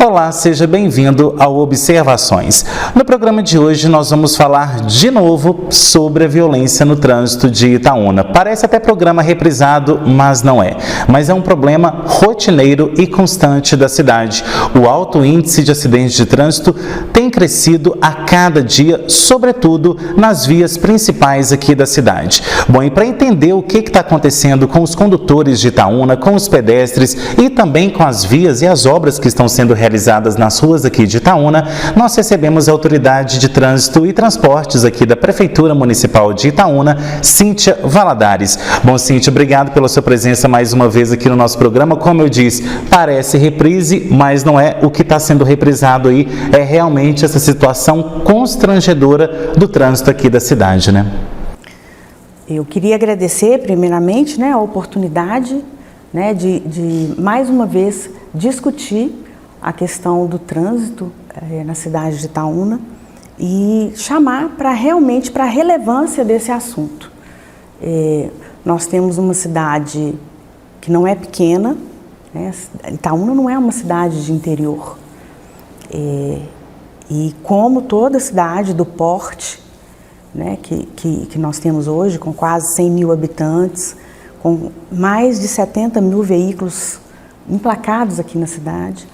Olá, seja bem-vindo ao Observações. No programa de hoje nós vamos falar de novo sobre a violência no trânsito de Itaúna. Parece até programa reprisado, mas não é. Mas é um problema rotineiro e constante da cidade. O alto índice de acidentes de trânsito tem crescido a cada dia, sobretudo nas vias principais aqui da cidade. Bom, e para entender o que está acontecendo com os condutores de Itaúna, com os pedestres e também com as vias e as obras que estão sendo realizadas nas ruas aqui de Itaúna, nós recebemos a Autoridade de Trânsito e Transportes aqui da Prefeitura Municipal de Itaúna, Cíntia Valadares. Bom, Cíntia, obrigado pela sua presença mais uma vez aqui no nosso programa. Como eu disse, parece reprise, mas não é. O que está sendo reprisado aí é realmente essa situação constrangedora do trânsito aqui da cidade, né? Eu queria agradecer, primeiramente, a oportunidade de mais uma vez discutir a questão do trânsito na cidade de Itaúna e chamar realmente para a relevância desse assunto. Nós temos uma cidade que não é pequena, Itaúna não é uma cidade de interior. E como toda cidade do porte que nós temos hoje, com quase 100 mil habitantes, com mais de 70 mil veículos emplacados aqui na cidade,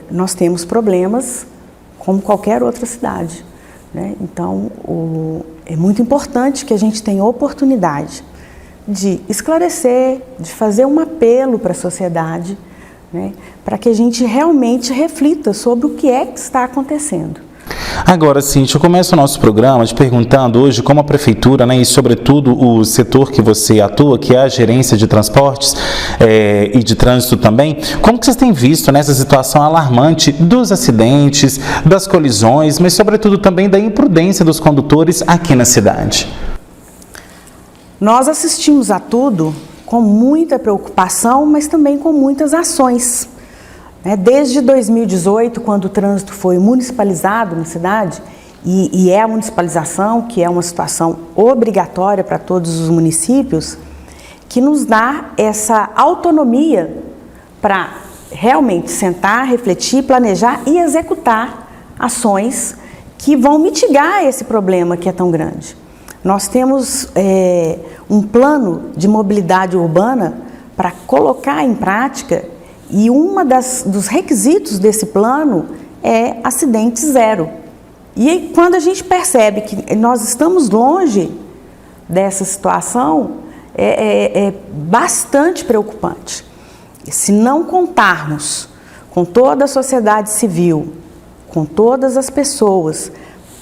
nós temos problemas como qualquer outra cidade. Então, é muito importante que a gente tenha a oportunidade de esclarecer, de fazer um apelo para a sociedade, para que a gente realmente reflita sobre o que é que está acontecendo. Agora, Cíntia, eu começo o nosso programa te perguntando hoje como a Prefeitura, e sobretudo o setor que você atua, que é a gerência de transportes e de trânsito também, como que vocês têm visto nessa situação alarmante dos acidentes, das colisões, mas sobretudo também da imprudência dos condutores aqui na cidade? Nós assistimos a tudo com muita preocupação, mas também com muitas ações. Desde 2018, quando o trânsito foi municipalizado na cidade, e é a municipalização, que é uma situação obrigatória para todos os municípios, que nos dá essa autonomia para realmente sentar, refletir, planejar e executar ações que vão mitigar esse problema que é tão grande. Nós temos um plano de mobilidade urbana para colocar em prática. E dos requisitos desse plano é acidente zero. E aí, quando a gente percebe que nós estamos longe dessa situação, é bastante preocupante. Se não contarmos com toda a sociedade civil, com todas as pessoas,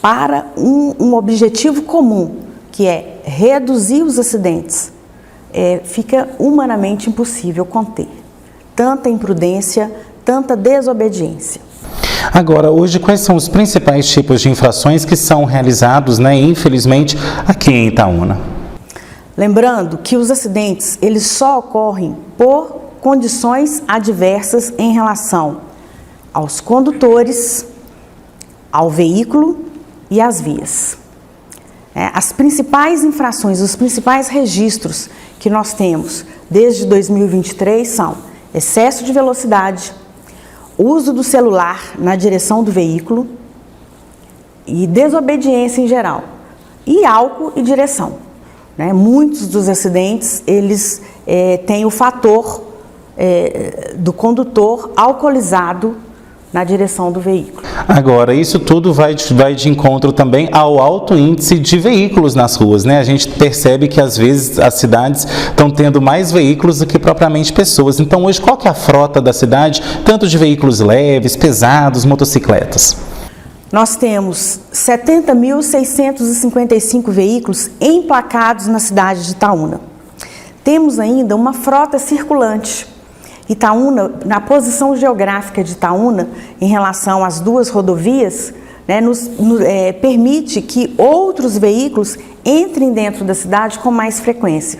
para um objetivo comum, que é reduzir os acidentes, fica humanamente impossível conter. Tanta imprudência, tanta desobediência. Agora, hoje, quais são os principais tipos de infrações que são realizados, infelizmente, aqui em Itaúna? Lembrando que os acidentes, eles só ocorrem por condições adversas em relação aos condutores, ao veículo e às vias. As principais infrações, os principais registros que nós temos desde 2023 são excesso de velocidade, uso do celular na direção do veículo e desobediência em geral, e álcool e direção. Muitos dos acidentes, eles têm o fator do condutor alcoolizado na direção do veículo. Agora, isso tudo vai de encontro também ao alto índice de veículos nas ruas, A gente percebe que, às vezes, as cidades estão tendo mais veículos do que propriamente pessoas. Então, hoje, qual que é a frota da cidade, tanto de veículos leves, pesados, motocicletas? Nós temos 70.655 veículos emplacados na cidade de Itaúna. Temos ainda uma frota circulante. Itaúna, na posição geográfica de Itaúna, em relação às duas rodovias, permite que outros veículos entrem dentro da cidade com mais frequência.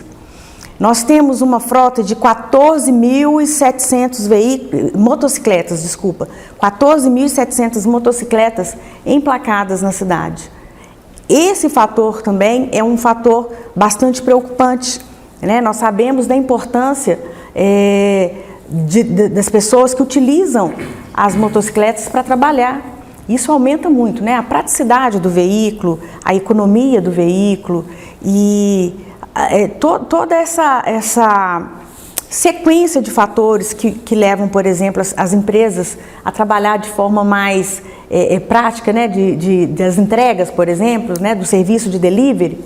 Nós temos uma frota de 14.700 motocicletas, 14.700 motocicletas emplacadas na cidade. Esse fator também é um fator bastante preocupante, Nós sabemos da importância das pessoas que utilizam as motocicletas para trabalhar. Isso aumenta muito, né? A praticidade do veículo, a economia do veículo e toda essa sequência de fatores que levam, por exemplo, as empresas a trabalhar de forma mais prática, né? Das entregas, por exemplo, né? Do serviço de delivery.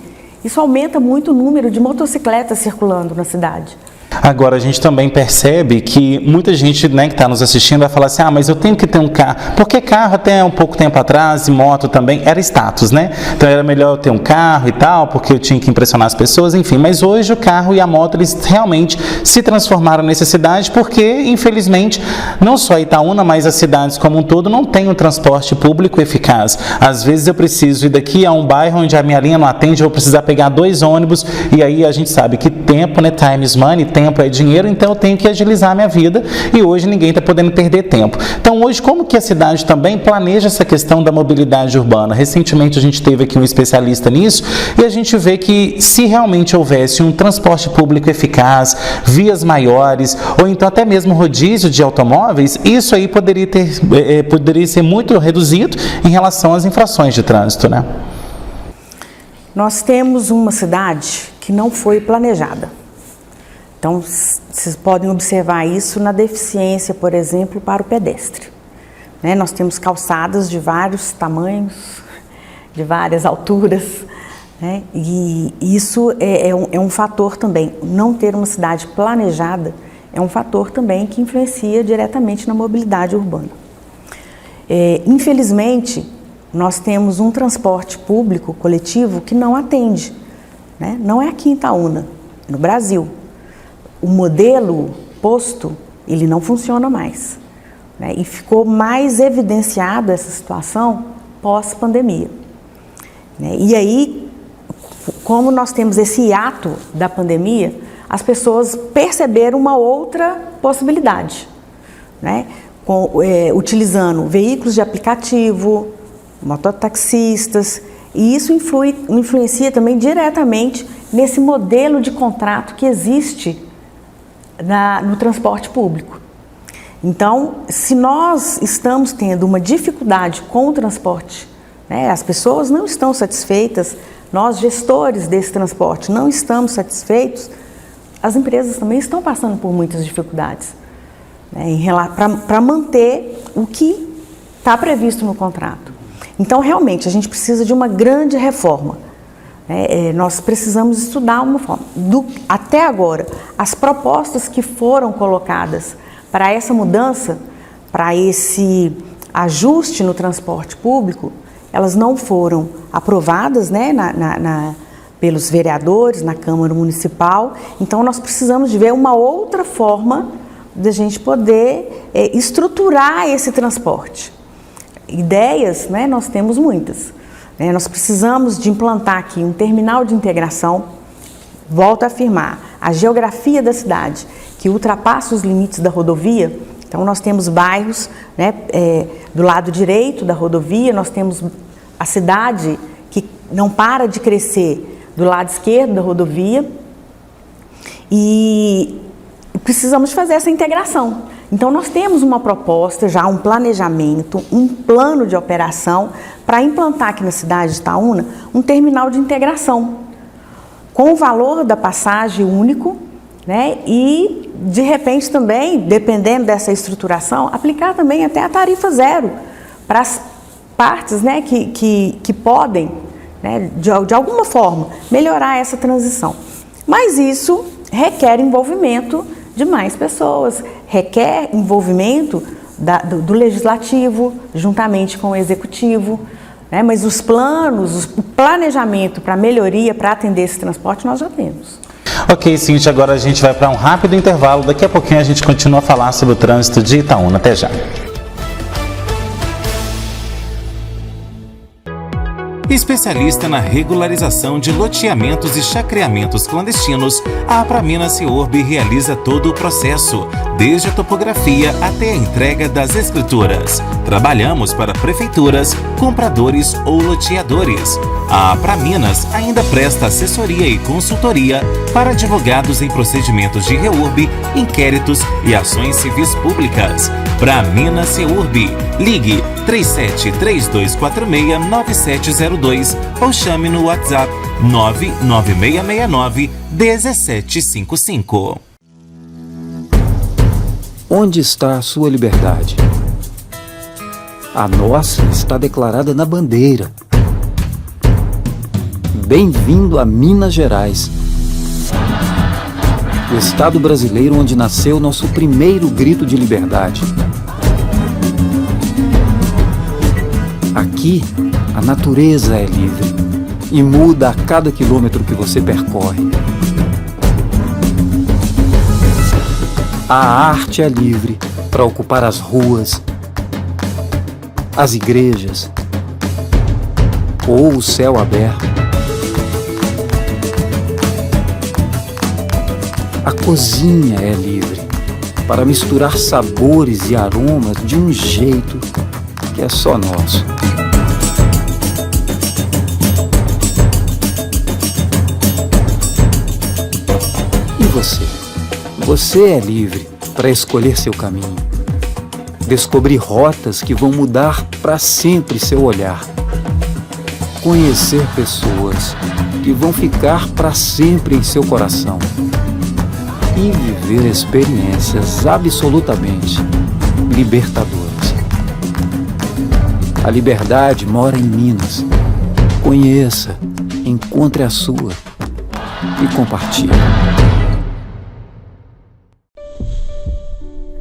Isso aumenta muito o número de motocicletas circulando na cidade. Agora, a gente também percebe que muita gente, né, que está nos assistindo vai falar assim, mas eu tenho que ter um carro, porque carro até um pouco tempo atrás, e moto também, era status, né? Então era melhor eu ter um carro e tal, porque eu tinha que impressionar as pessoas, enfim. Mas hoje o carro e a moto, eles realmente se transformaram em necessidade, porque, infelizmente, não só Itaúna, mas as cidades como um todo não têm um transporte público eficaz. Às vezes eu preciso ir daqui a um bairro onde a minha linha não atende, eu vou precisar pegar 2 ônibus, e aí a gente sabe que tempo, né, time is money, tempo é dinheiro, então eu tenho que agilizar a minha vida e hoje ninguém está podendo perder tempo. Então hoje, como que a cidade também planeja essa questão da mobilidade urbana? Recentemente a gente teve aqui um especialista nisso e a gente vê que se realmente houvesse um transporte público eficaz, vias maiores ou então até mesmo rodízio de automóveis, isso aí poderia ser muito reduzido em relação às infrações de trânsito, né? Nós temos uma cidade que não foi planejada. Então, vocês podem observar isso na deficiência, por exemplo, para o pedestre. Né? Nós temos calçadas de vários tamanhos, de várias alturas, né? E isso é um fator também. Não ter uma cidade planejada é um fator também que influencia diretamente na mobilidade urbana. Infelizmente, nós temos um transporte público coletivo que não atende. Né? Não é aqui em Itaúna, é no Brasil. O modelo posto, ele não funciona mais, né? E ficou mais evidenciada essa situação pós-pandemia, né? E aí, como nós temos esse hiato da pandemia, as pessoas perceberam uma outra possibilidade, né? Utilizando veículos de aplicativo, mototaxistas, e isso influencia também diretamente nesse modelo de contrato que existe no transporte público. Então, se nós estamos tendo uma dificuldade com o transporte, né, as pessoas não estão satisfeitas, nós gestores desse transporte não estamos satisfeitos, as empresas também estão passando por muitas dificuldades, né, para manter o que está previsto no contrato. Então, realmente, a gente precisa de uma grande reforma. Nós precisamos estudar uma forma. Até agora, as propostas que foram colocadas para essa mudança, para esse ajuste no transporte público, elas não foram aprovadas, né, pelos vereadores na Câmara Municipal. Então, nós precisamos de ver uma outra forma de a gente poder estruturar esse transporte. Ideias, né, nós temos muitas. Nós precisamos de implantar aqui um terminal de integração, volto a afirmar, a geografia da cidade, que ultrapassa os limites da rodovia. Então, nós temos bairros, né, do lado direito da rodovia, nós temos a cidade que não para de crescer do lado esquerdo da rodovia e precisamos fazer essa integração. Então, nós temos uma proposta, já um planejamento, um plano de operação para implantar aqui na cidade de Itaúna um terminal de integração, com o valor da passagem único, né? E, de repente, também, dependendo dessa estruturação, aplicar também até a tarifa zero para as partes, né, que podem, né, de alguma forma, melhorar essa transição. Mas isso requer envolvimento de mais pessoas, requer envolvimento do legislativo, juntamente com o executivo, né? Mas os planos, o planejamento para melhoria, para atender esse transporte, nós já temos. Ok, Cíntia, agora a gente vai para um rápido intervalo. Daqui a pouquinho a gente continua a falar sobre o trânsito de Itaúna. Até já. Especialista na regularização de loteamentos e chacreamentos clandestinos, a Apraminas Reurb realiza todo o processo, desde a topografia até a entrega das escrituras. Trabalhamos para prefeituras, compradores ou loteadores. A Apraminas ainda presta assessoria e consultoria para advogados em procedimentos de reurb, inquéritos e ações civis públicas. Para Minas CEURB, ligue 3732469702 ou chame no WhatsApp 99669-1755. Onde está a sua liberdade? A nossa está declarada na bandeira. Bem-vindo a Minas Gerais, o estado brasileiro onde nasceu nosso primeiro grito de liberdade. Aqui, a natureza é livre e muda a cada quilômetro que você percorre. A arte é livre para ocupar as ruas, as igrejas ou o céu aberto. A cozinha é livre para misturar sabores e aromas de um jeito que é só nosso. E você? Você é livre para escolher seu caminho, descobrir rotas que vão mudar para sempre seu olhar, conhecer pessoas que vão ficar para sempre em seu coração e viver experiências absolutamente libertadoras. A liberdade mora em Minas. Conheça, encontre a sua e compartilhe.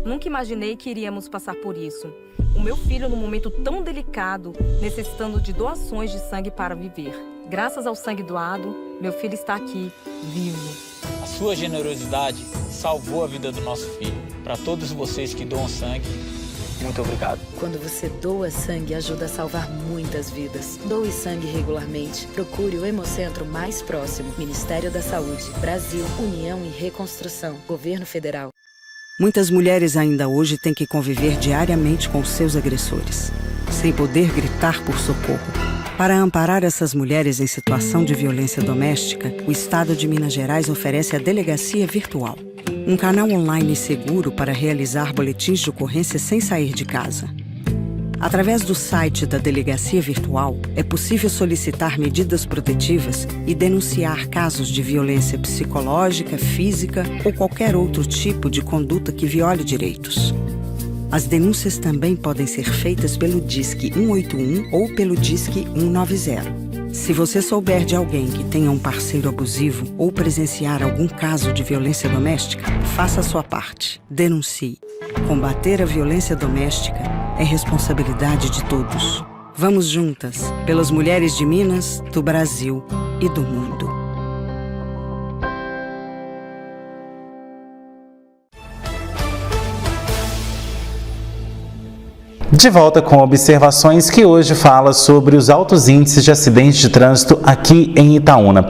Nunca imaginei que iríamos passar por isso. O meu filho, num momento tão delicado, necessitando de doações de sangue para viver. Graças ao sangue doado, meu filho está aqui, vivo. A sua generosidade salvou a vida do nosso filho. Para todos vocês que doam sangue, muito obrigado. Quando você doa sangue, ajuda a salvar muitas vidas. Doe sangue regularmente. Procure o Hemocentro mais próximo. Ministério da Saúde, Brasil, União e Reconstrução, Governo Federal. Muitas mulheres ainda hoje têm que conviver diariamente com seus agressores, sem poder gritar por socorro. Para amparar essas mulheres em situação de violência doméstica, o Estado de Minas Gerais oferece a Delegacia Virtual, um canal online seguro para realizar boletins de ocorrência sem sair de casa. Através do site da Delegacia Virtual, é possível solicitar medidas protetivas e denunciar casos de violência psicológica, física ou qualquer outro tipo de conduta que viole direitos. As denúncias também podem ser feitas pelo Disque 181 ou pelo Disque 190. Se você souber de alguém que tenha um parceiro abusivo ou presenciar algum caso de violência doméstica, faça a sua parte. Denuncie. Combater a violência doméstica é responsabilidade de todos. Vamos juntas, pelas mulheres de Minas, do Brasil e do mundo. De volta com observações que hoje fala sobre os altos índices de acidentes de trânsito aqui em Itaúna.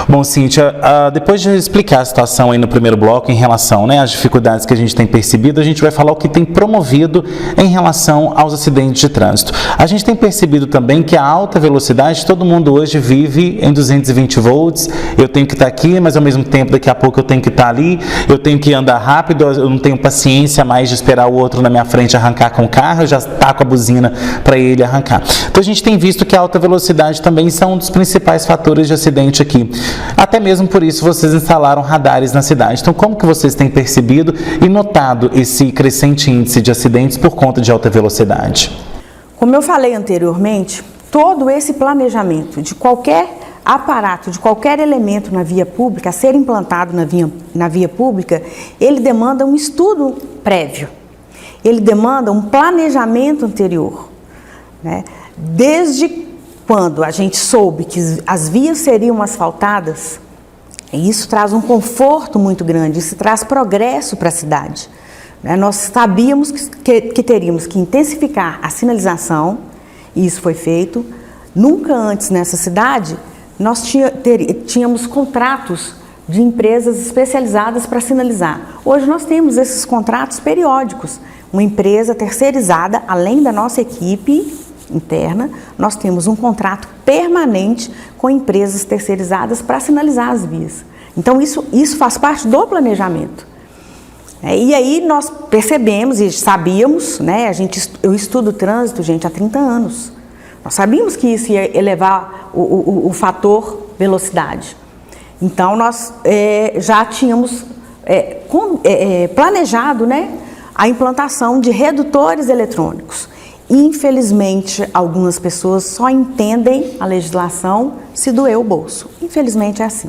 Bom, Cíntia, depois de explicar a situação aí no primeiro bloco em relação às dificuldades que a gente tem percebido, a gente vai falar o que tem promovido em relação aos acidentes de trânsito. A gente tem percebido também que a alta velocidade, todo mundo hoje vive em 220 volts, eu tenho que estar aqui, mas ao mesmo tempo daqui a pouco eu tenho que estar ali, eu tenho que andar rápido, eu não tenho paciência mais de esperar o outro na minha frente arrancar com o carro, eu já taco a buzina para ele arrancar. Então a gente tem visto que a alta velocidade também são um dos principais fatores de acidente aqui. Até mesmo por isso vocês instalaram radares na cidade. Então como que vocês têm percebido e notado esse crescente índice de acidentes por conta de alta velocidade? Como eu falei anteriormente, todo esse planejamento de qualquer aparato, de qualquer elemento na via pública, a ser implantado na via pública, ele demanda um estudo prévio. Ele demanda um planejamento anterior, né? Desde quando a gente soube que as vias seriam asfaltadas, isso traz um conforto muito grande, isso traz progresso para a cidade, né? Nós sabíamos que teríamos que intensificar a sinalização, e isso foi feito. Nunca antes nessa cidade nós tínhamos contratos de empresas especializadas para sinalizar. Hoje nós temos esses contratos periódicos. Uma empresa terceirizada, além da nossa equipe interna, nós temos um contrato permanente com empresas terceirizadas para sinalizar as vias. Então isso faz parte do planejamento. E aí nós percebemos e sabíamos, né, eu estudo trânsito, gente, há 30 anos. Nós sabíamos que isso ia elevar o fator velocidade. Então nós já tínhamos planejado, né, a implantação de redutores eletrônicos. Infelizmente, algumas pessoas só entendem a legislação se doer o bolso. Infelizmente é assim,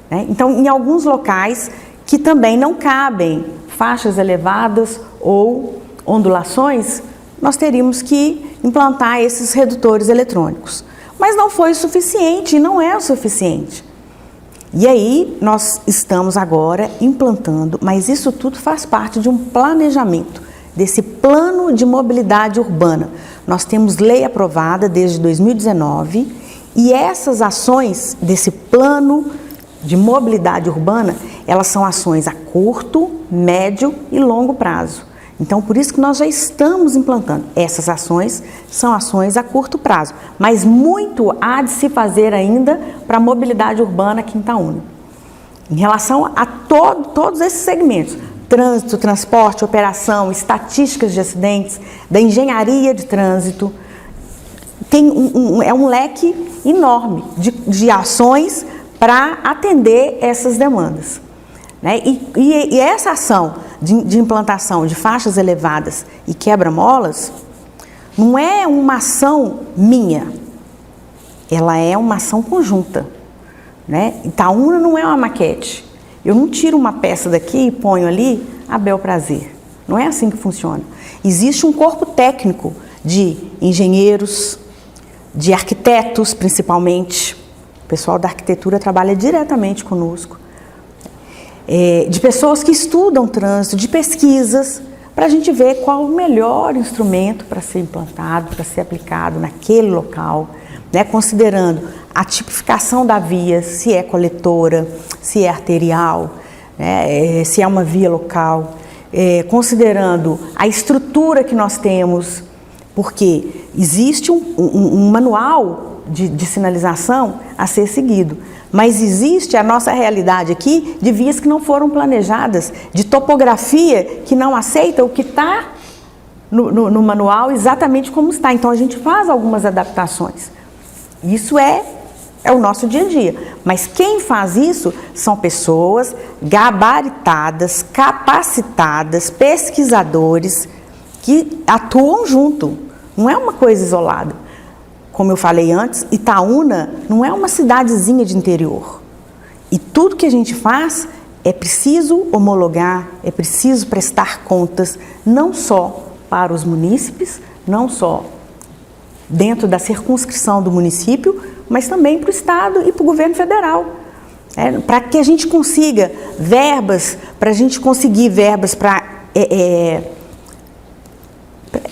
né? Então, em alguns locais que também não cabem faixas elevadas ou ondulações, nós teríamos que implantar esses redutores eletrônicos. Mas não foi o suficiente e não é o suficiente. E aí nós estamos agora implantando, mas isso tudo faz parte de um planejamento, desse plano de mobilidade urbana. Nós temos lei aprovada desde 2019 e essas ações desse plano de mobilidade urbana, elas são ações a curto, médio e longo prazo. Então, por isso que nós já estamos implantando. Essas ações são ações a curto prazo, mas muito há de se fazer ainda para a mobilidade urbana aqui em Itaúna. Em relação a todos esses segmentos, trânsito, transporte, operação, estatísticas de acidentes, da engenharia de trânsito, tem um leque enorme de ações para atender essas demandas, né? E essa ação de implantação de faixas elevadas e quebra-molas não é uma ação minha, ela é uma ação conjunta, né? Itaúna não é uma maquete. Eu não tiro uma peça daqui e ponho ali a bel prazer. Não é assim que funciona. Existe um corpo técnico de engenheiros, de arquitetos principalmente. O pessoal da arquitetura trabalha diretamente conosco. De pessoas que estudam trânsito, de pesquisas, para a gente ver qual o melhor instrumento para ser implantado, para ser aplicado naquele local, né? Considerando a tipificação da via, se é coletora, se é arterial, né? Se é uma via local, considerando a estrutura que nós temos, porque existe um manual de sinalização a ser seguido, mas existe a nossa realidade aqui de vias que não foram planejadas, de topografia que não aceita o que está no manual exatamente como está. Então a gente faz algumas adaptações. Isso é o nosso dia a dia. Mas quem faz isso são pessoas gabaritadas, capacitadas, pesquisadores que atuam junto. Não é uma coisa isolada. Como eu falei antes, Itaúna não é uma cidadezinha de interior. E tudo que a gente faz é preciso homologar, é preciso prestar contas, não só para os munícipes, não só dentro da circunscrição do município, mas também para o Estado e para o governo federal. Para que a gente consiga verbas, para a gente conseguir verbas para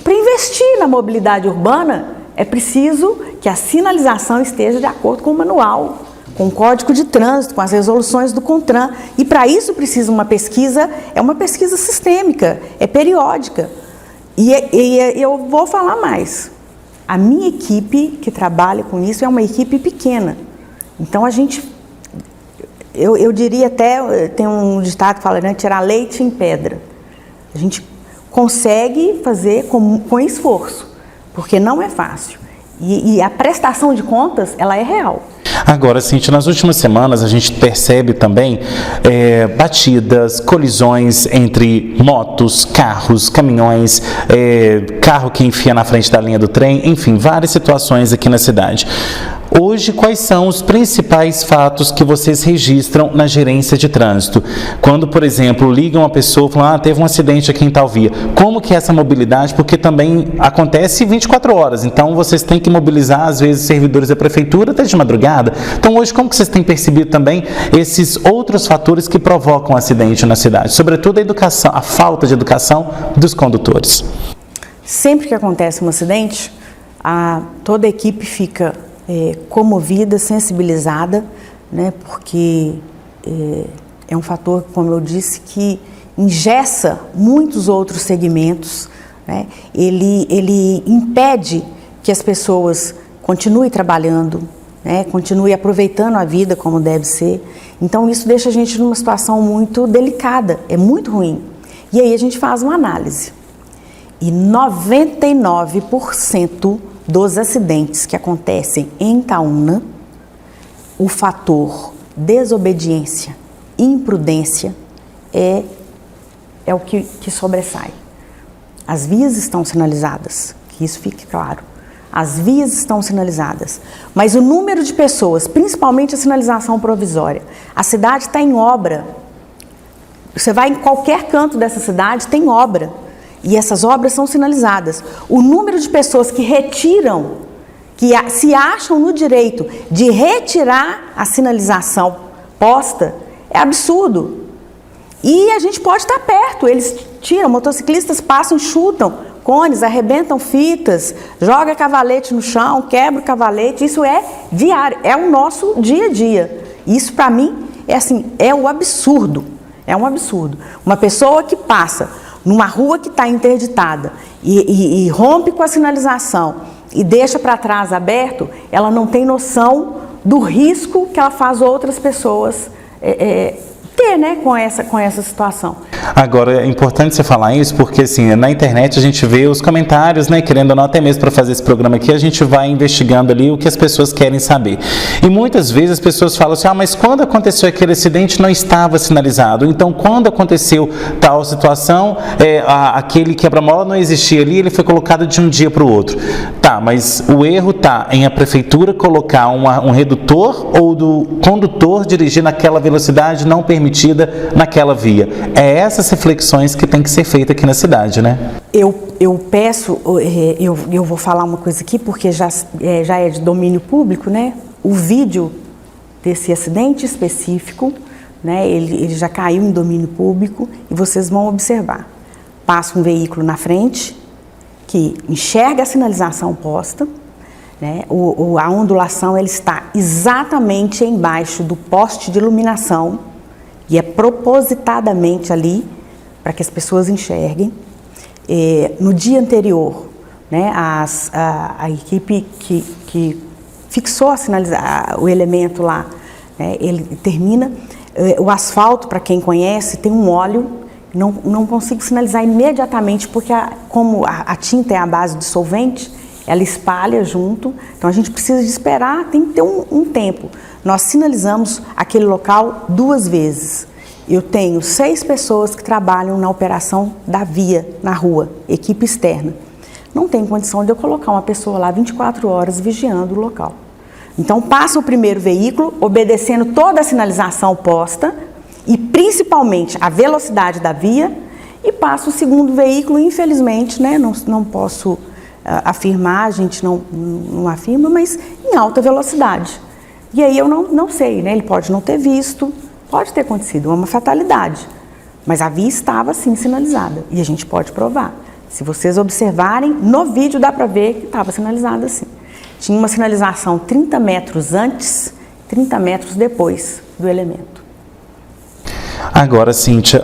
investir na mobilidade urbana, é preciso que a sinalização esteja de acordo com o manual, com o Código de Trânsito, com as resoluções do CONTRAN. E para isso precisa uma pesquisa sistêmica, é periódica. E eu vou falar mais. A minha equipe que trabalha com isso é uma equipe pequena. Então eu diria até, tem um ditado que fala, né, tirar leite em pedra. A gente consegue fazer com esforço, porque não é fácil. E a prestação de contas, ela é real. Agora, Cíntia, nas últimas semanas a gente percebe também batidas, colisões entre motos, carros, caminhões, carro que enfia na frente da linha do trem, enfim, várias situações aqui na cidade. Hoje, quais são os principais fatos que vocês registram na gerência de trânsito? Quando, por exemplo, ligam uma pessoa falando, teve um acidente aqui em tal via. Como que é essa mobilidade? Porque também acontece 24 horas, então vocês têm que mobilizar, às vezes, servidores da prefeitura até de madrugada. Então, hoje, como que vocês têm percebido também esses outros fatores que provocam acidente na cidade? Sobretudo a educação, a falta de educação dos condutores. Sempre que acontece um acidente, toda a equipe fica comovida, sensibilizada, né, porque é um fator, como eu disse, que engessa muitos outros segmentos, né? Ele impede que as pessoas continuem trabalhando, né, continuem aproveitando a vida como deve ser. Então isso deixa a gente numa situação muito delicada, é muito ruim. E aí a gente faz uma análise. E 99% dos acidentes que acontecem em Itaúna, o fator desobediência, imprudência é o que sobressai. As vias estão sinalizadas, que isso fique claro. As vias estão sinalizadas, mas o número de pessoas, principalmente a sinalização provisória, a cidade está em obra. Você vai em qualquer canto dessa cidade, tem obra, e essas obras são sinalizadas. O número de pessoas que retiram, que se acham no direito de retirar a sinalização posta, é absurdo. E a gente pode estar perto, eles tiram, motociclistas passam, chutam cones, arrebentam fitas, joga cavalete no chão, quebra o cavalete, isso é diário, é o nosso dia a dia. Isso para mim é assim, é um absurdo, é um absurdo. Uma pessoa que passa numa rua que está interditada e rompe com a sinalização e deixa para trás aberto, ela não tem noção do risco que ela faz outras pessoas ter, né, com essa situação. Agora, é importante você falar isso porque, assim, na internet a gente vê os comentários, né, querendo ou não, até mesmo para fazer esse programa aqui, a gente vai investigando ali o que as pessoas querem saber. E muitas vezes as pessoas falam assim, mas quando aconteceu aquele acidente não estava sinalizado, então quando aconteceu tal situação, aquele quebra-mola não existia ali, ele foi colocado de um dia para o outro. Tá, mas o erro está em a prefeitura colocar um redutor ou do condutor dirigir naquela velocidade não permitida naquela via. É essas reflexões que tem que ser feita aqui na cidade, né? Eu peço, eu vou falar uma coisa aqui, porque já é de domínio público, né? O vídeo desse acidente específico, né? Ele já caiu em domínio público e vocês vão observar. Passa um veículo na frente que enxerga a sinalização posta, né? A ondulação ele está exatamente embaixo do poste de iluminação e é propositadamente ali para que as pessoas enxerguem. No dia anterior, né, a equipe que fixou o elemento lá, né, ele termina, o asfalto, para quem conhece, tem um óleo, não consigo sinalizar imediatamente, porque como a tinta é a base de solvente, ela espalha junto, então a gente precisa de esperar, tem que ter um tempo. Nós sinalizamos aquele local 2 vezes. Eu tenho 6 pessoas que trabalham na operação da via, na rua, equipe externa. Não tem condição de eu colocar uma pessoa lá 24 horas vigiando o local. Então passa o primeiro veículo, obedecendo toda a sinalização posta, e principalmente a velocidade da via, e passa o segundo veículo, infelizmente, né, não posso afirmar, a gente não afirma, mas em alta velocidade. E aí eu não sei, né? Ele pode não ter visto, pode ter acontecido, é uma fatalidade. Mas a via estava sim sinalizada e a gente pode provar. Se vocês observarem, no vídeo dá para ver que estava sinalizada assim. Tinha uma sinalização 30 metros antes, 30 metros depois do elemento. Agora, Cíntia,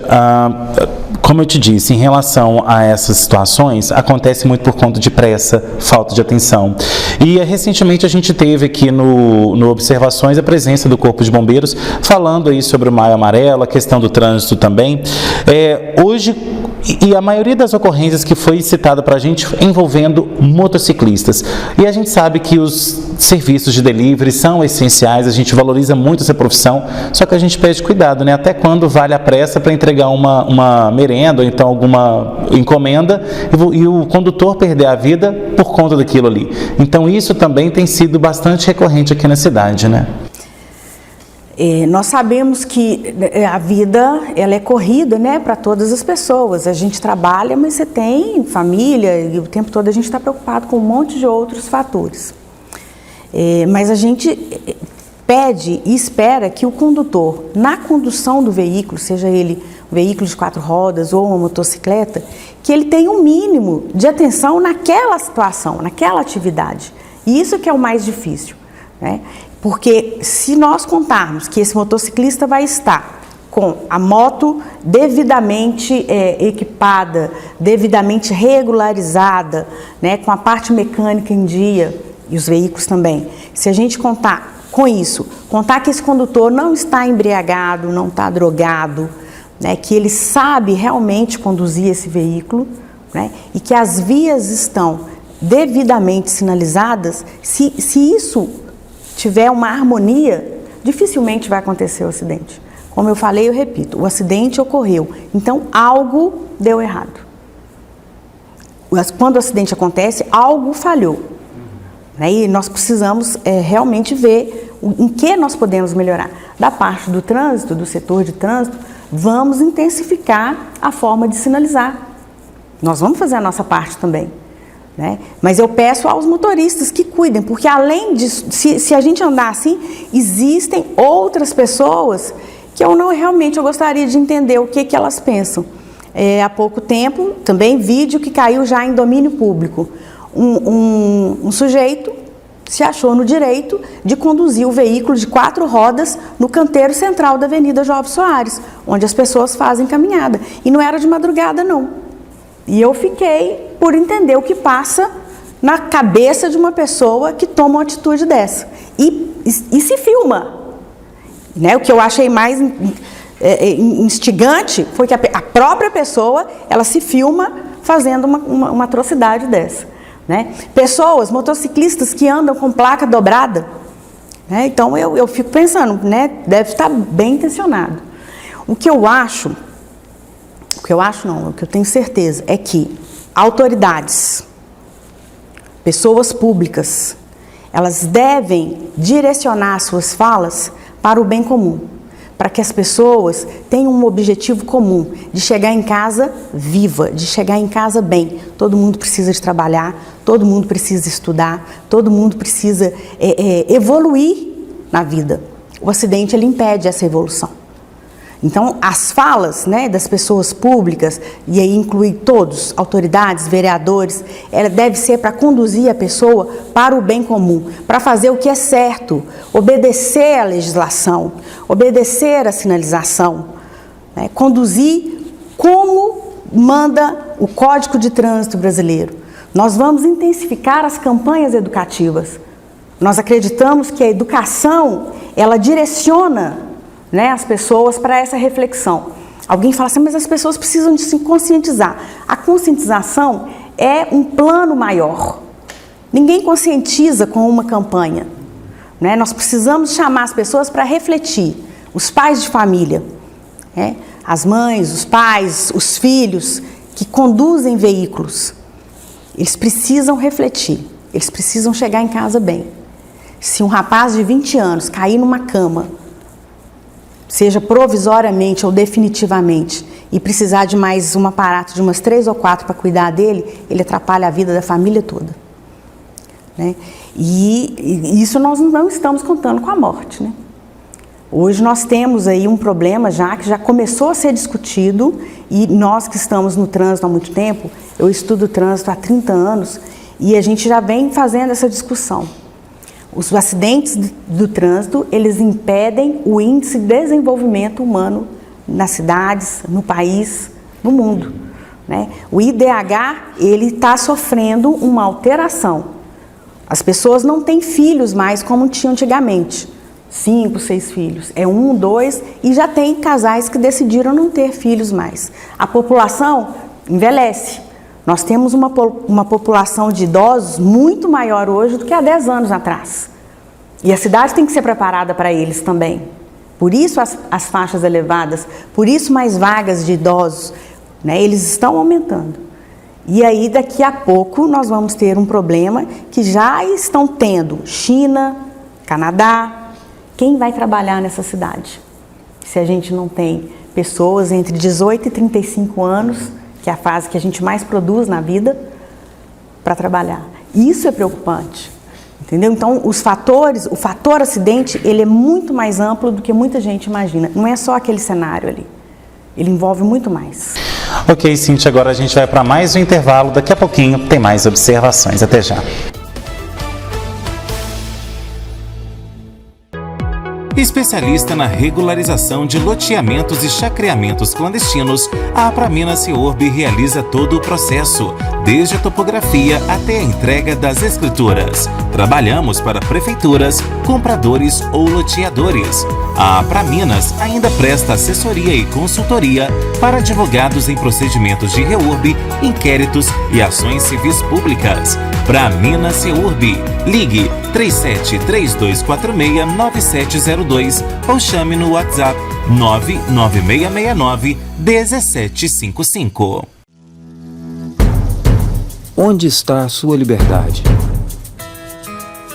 como eu te disse, em relação a essas situações, acontece muito por conta de pressa, falta de atenção. E recentemente a gente teve aqui no Observações a presença do Corpo de Bombeiros falando aí sobre o Maio Amarelo, a questão do trânsito também. Hoje, e a maioria das ocorrências que foi citada para a gente envolvendo motociclistas. E a gente sabe que os serviços de delivery são essenciais, a gente valoriza muito essa profissão, só que a gente pede cuidado, né? Até quando vale a pressa para entregar uma merenda ou então alguma encomenda e o condutor perder a vida por conta daquilo ali. Então isso também tem sido bastante recorrente aqui na cidade, né? Nós sabemos que a vida ela é corrida, né, para todas as pessoas. A gente trabalha, mas você tem família e o tempo todo a gente está preocupado com um monte de outros fatores. Mas a gente pede e espera que o condutor, na condução do veículo, seja ele um veículo de 4 rodas ou uma motocicleta, que ele tenha um mínimo de atenção naquela situação, naquela atividade. E isso que é o mais difícil, né? Porque se nós contarmos que esse motociclista vai estar com a moto devidamente equipada, devidamente regularizada, né, com a parte mecânica em dia, e os veículos também, se a gente contar com isso, contar que esse condutor não está embriagado, não está drogado, né, que ele sabe realmente conduzir esse veículo, né, e que as vias estão devidamente sinalizadas, se isso tiver uma harmonia, dificilmente vai acontecer o acidente. Como eu falei, eu repito, o acidente ocorreu, então algo deu errado. Quando o acidente acontece, algo falhou. E nós precisamos realmente ver em que nós podemos melhorar. Da parte do trânsito, do setor de trânsito, vamos intensificar a forma de sinalizar. Nós vamos fazer a nossa parte também, né? Mas eu peço aos motoristas que cuidem, porque além disso, se a gente andar assim, existem outras pessoas que eu gostaria de entender o que elas pensam. Há pouco tempo, também vídeo que caiu já em domínio público. Um sujeito se achou no direito de conduzir o veículo de 4 rodas no canteiro central da Avenida Jovem Soares, onde as pessoas fazem caminhada. E não era de madrugada, não. E eu fiquei por entender o que passa na cabeça de uma pessoa que toma uma atitude dessa. E se filma. Né? O que eu achei mais instigante foi que a própria pessoa, ela se filma fazendo uma atrocidade dessa, né? Pessoas, motociclistas que andam com placa dobrada, né? Então eu fico pensando, né? Deve estar bem intencionado. O que eu tenho certeza é que autoridades, pessoas públicas, elas devem direcionar suas falas para o bem comum, para que as pessoas tenham um objetivo comum, de chegar em casa viva, de chegar em casa bem. Todo mundo precisa de trabalhar, todo mundo precisa estudar, todo mundo precisa evoluir na vida. O acidente, ele impede essa evolução. Então, as falas, né, das pessoas públicas, e aí inclui todos, autoridades, vereadores, ela deve ser para conduzir a pessoa para o bem comum, para fazer o que é certo, obedecer à legislação, obedecer à sinalização, né, conduzir como manda o Código de Trânsito brasileiro. Nós vamos intensificar as campanhas educativas. Nós acreditamos que a educação, ela direciona, né, as pessoas para essa reflexão. Alguém fala assim, mas as pessoas precisam de se conscientizar. A conscientização é um plano maior. Ninguém conscientiza com uma campanha, né? Nós precisamos chamar as pessoas para refletir. Os pais de família, né? As mães, os pais, os filhos que conduzem veículos, eles precisam refletir, eles precisam chegar em casa bem. Se um rapaz de 20 anos cair numa cama, seja provisoriamente ou definitivamente, e precisar de mais um aparato de umas 3 ou 4 para cuidar dele, ele atrapalha a vida da família toda, né? E isso nós não estamos contando com a morte, né? Hoje nós temos aí um problema que já começou a ser discutido, e nós que estamos no trânsito há muito tempo, eu estudo trânsito há 30 anos, e a gente já vem fazendo essa discussão. Os acidentes do trânsito, eles impedem o índice de desenvolvimento humano nas cidades, no país, no mundo, né? O IDH, ele está sofrendo uma alteração. As pessoas não têm filhos mais como tinham antigamente. 5, 6 filhos. É 1, 2, e já tem casais que decidiram não ter filhos mais. A população envelhece. Nós temos uma população de idosos muito maior hoje do que há 10 anos atrás. E a cidade tem que ser preparada para eles também. Por isso as faixas elevadas, por isso mais vagas de idosos, né, eles estão aumentando. E aí daqui a pouco nós vamos ter um problema que já estão tendo China, Canadá. Quem vai trabalhar nessa cidade? Se a gente não tem pessoas entre 18 e 35 anos, que é a fase que a gente mais produz na vida, para trabalhar. Isso é preocupante, entendeu? Então, o fator acidente, ele é muito mais amplo do que muita gente imagina. Não é só aquele cenário ali, ele envolve muito mais. Ok, Cíntia, agora a gente vai para mais um intervalo. Daqui a pouquinho tem mais observações. Até já. Especialista na regularização de loteamentos e chacreamentos clandestinos, a Apramina Ciorbi realiza todo o processo, desde a topografia até a entrega das escrituras. Trabalhamos para prefeituras, compradores ou loteadores. A Apraminas ainda presta assessoria e consultoria para advogados em procedimentos de reurb, inquéritos e ações civis públicas. Apramina Ciorbi. Ligue 3732469702 ou chame no WhatsApp 99669-1755. Onde está a sua liberdade?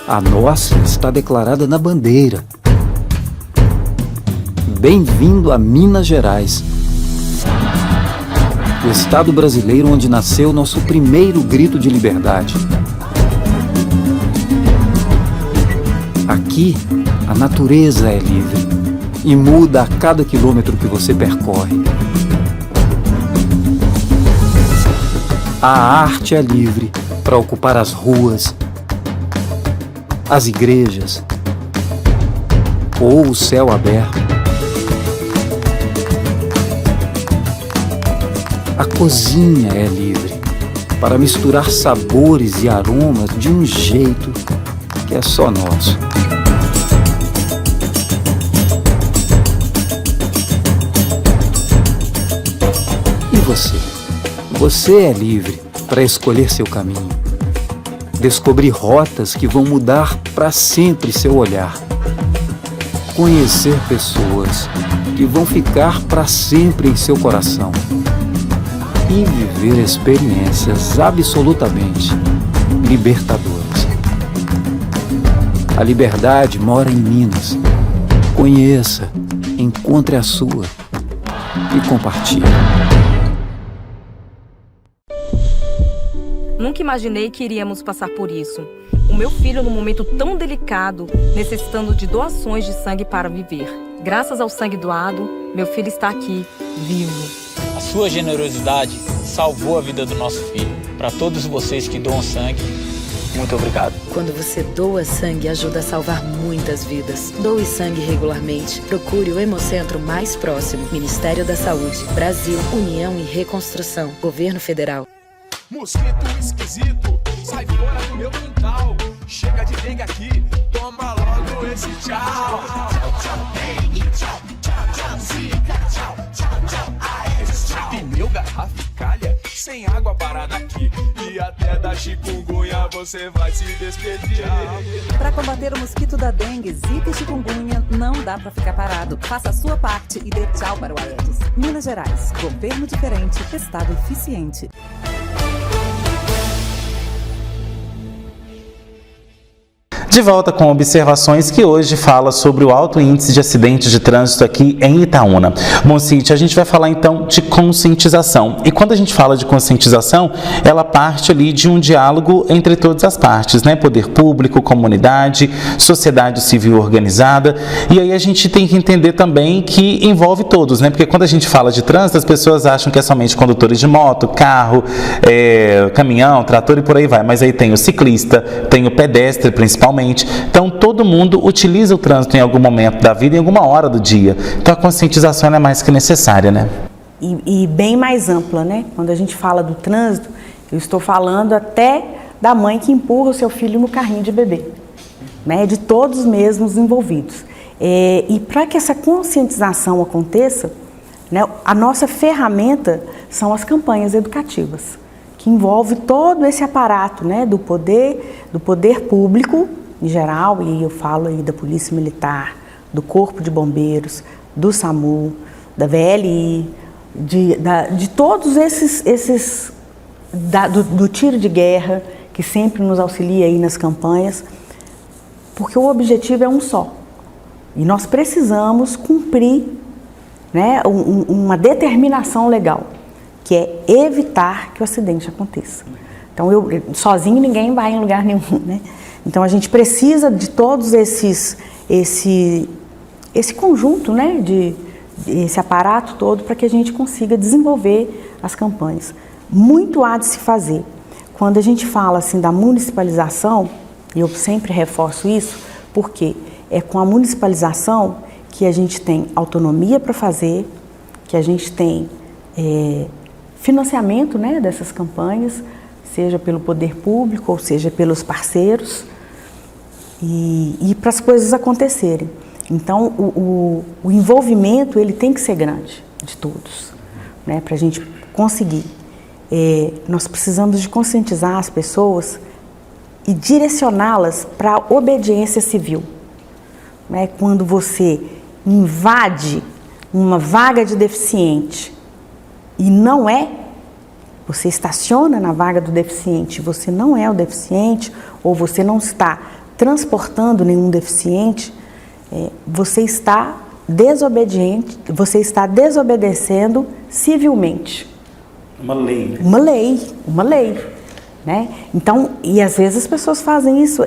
A nossa está declarada na bandeira. Bem-vindo a Minas Gerais, o estado brasileiro onde nasceu nosso primeiro grito de liberdade. Aqui, a natureza é livre e muda a cada quilômetro que você percorre. A arte é livre para ocupar as ruas, as igrejas ou o céu aberto. A cozinha é livre para misturar sabores e aromas de um jeito que é só nosso. E você? Você é livre para escolher seu caminho, descobrir rotas que vão mudar para sempre seu olhar, conhecer pessoas que vão ficar para sempre em seu coração e viver experiências absolutamente libertadoras. A liberdade mora em Minas. Conheça, encontre a sua e compartilhe. Nunca imaginei que iríamos passar por isso. O meu filho, num momento tão delicado, necessitando de doações de sangue para viver. Graças ao sangue doado, meu filho está aqui, vivo. A sua generosidade salvou a vida do nosso filho. Para todos vocês que doam sangue, muito obrigado. Quando você doa sangue, ajuda a salvar muitas vidas. Doe sangue regularmente. Procure o Hemocentro mais próximo. Ministério da Saúde, Brasil, União e Reconstrução, Governo Federal. Mosquito esquisito, sai fora do meu quintal. Chega de dengue aqui, toma logo esse tchau. Tchau, tchau, dengue, tchau, tchau, tchau, zika, tchau, tchau, tchau, aedes, tchau. Pneu, garrafa e calha, sem água parada aqui. E até da chikungunya você vai se despedir. Para combater o mosquito da dengue, zika e chikungunya, não dá para ficar parado. Faça a sua parte e dê tchau para o Aedes. Minas Gerais, governo diferente, estado eficiente. De volta com observações que hoje fala sobre o alto índice de acidentes de trânsito aqui em Itaúna. Bom, Cíntia, a gente vai falar então de conscientização. E quando a gente fala de conscientização, ela parte ali de um diálogo entre todas as partes, né? Poder público, comunidade, sociedade civil organizada. E aí a gente tem que entender também que envolve todos, né? Porque quando a gente fala de trânsito, as pessoas acham que é somente condutores de moto, carro, caminhão, trator e por aí vai. Mas aí tem o ciclista, tem o pedestre principalmente. Então, todo mundo utiliza o trânsito em algum momento da vida, em alguma hora do dia. Então, a conscientização é mais que necessária, né? E bem mais ampla, né? Quando a gente fala do trânsito, eu estou falando até da mãe que empurra o seu filho no carrinho de bebê, né? De todos mesmo os envolvidos. E para que essa conscientização aconteça, né, a nossa ferramenta são as campanhas educativas, que envolve todo esse aparato, né, do poder público, em geral, e eu falo aí da Polícia Militar, do Corpo de Bombeiros, do SAMU, da VLI, de todos esses do tiro de guerra, que sempre nos auxilia aí nas campanhas, porque o objetivo é um só. E nós precisamos cumprir, né, uma determinação legal, que é evitar que o acidente aconteça. Então, sozinho ninguém vai em lugar nenhum, né? Então, a gente precisa de todos esse conjunto, né, esse aparato todo para que a gente consiga desenvolver as campanhas. Muito há de se fazer. Quando a gente fala assim da municipalização, e eu sempre reforço isso, porque é com a municipalização que a gente tem autonomia para fazer, que a gente tem financiamento, né, dessas campanhas, seja pelo poder público ou seja pelos parceiros, e para as coisas acontecerem. Então, o envolvimento ele tem que ser grande de todos, né, para a gente conseguir. Nós precisamos de conscientizar as pessoas e direcioná-las para a obediência civil. Né? Quando você invade uma vaga de deficiente e não é, você estaciona na vaga do deficiente, você não é o deficiente ou você não está transportando nenhum deficiente, você está desobediente, você está desobedecendo civilmente. Uma lei. Uma lei. Né? Então, e às vezes as pessoas fazem isso